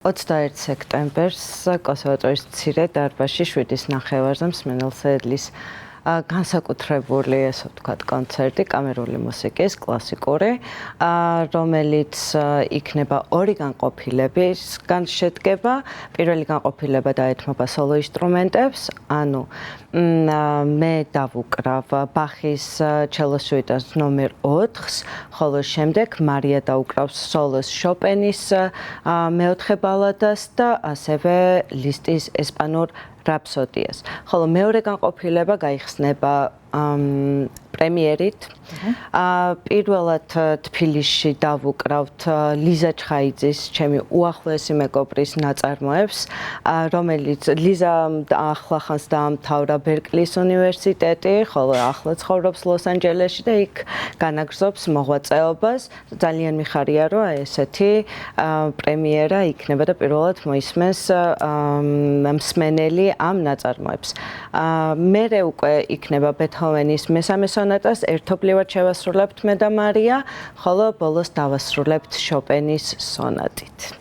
21 სექტემბერს კონსერვატორიის მცირე დარბაზში 7:30-ზე მსმენელს ეძლის განსაკუთრებული, ესე ვთქვათ, კონცერტი კამერული მუსიკის კლასიკური, რომელიც იქნება ორი განყოფილებისგან შედგება. პირველი განყოფილება დაეთმობა სოლო ინსტრუმენტებს, ანუ მე დავუკრავ ბახის ჩელო სუიტას ნომერ 4-ს, ხოლო შემდეგ მარია დაუკრავს სოლოს შოპენის მეოთხე ბალადას და ასევე ლისტის ესპანურ რაფსოდიას. ხოლო მეორე განყოფილება გაიხსნება პრემიერით. პირველად თბილისში დავუკრავთ ლიზა ჩხაიძის, ჩემი უახლოესი მეგობრის ნაწარმოებს, რომელიც ლიზა ახლახანს დაამთავრა ბერკლის უნივერსიტეტი, ხოლო ახლა ცხოვრობს ლოს-ანჯელესში და იქ განაგრძობს მოღვაწეობას. ძალიან მიხარია, რომ ესეთი პრემიერა იქნება და პირველად მოისმენს მსმენელი ამ ნაწარმოებს. მერე უკვე იქნება ბეთჰოვენის მესამე სონატას ერთობლივად შევასრულებთ მე და მარია, ხოლო ბოლოს დავასრულებთ შოპენის სონატით.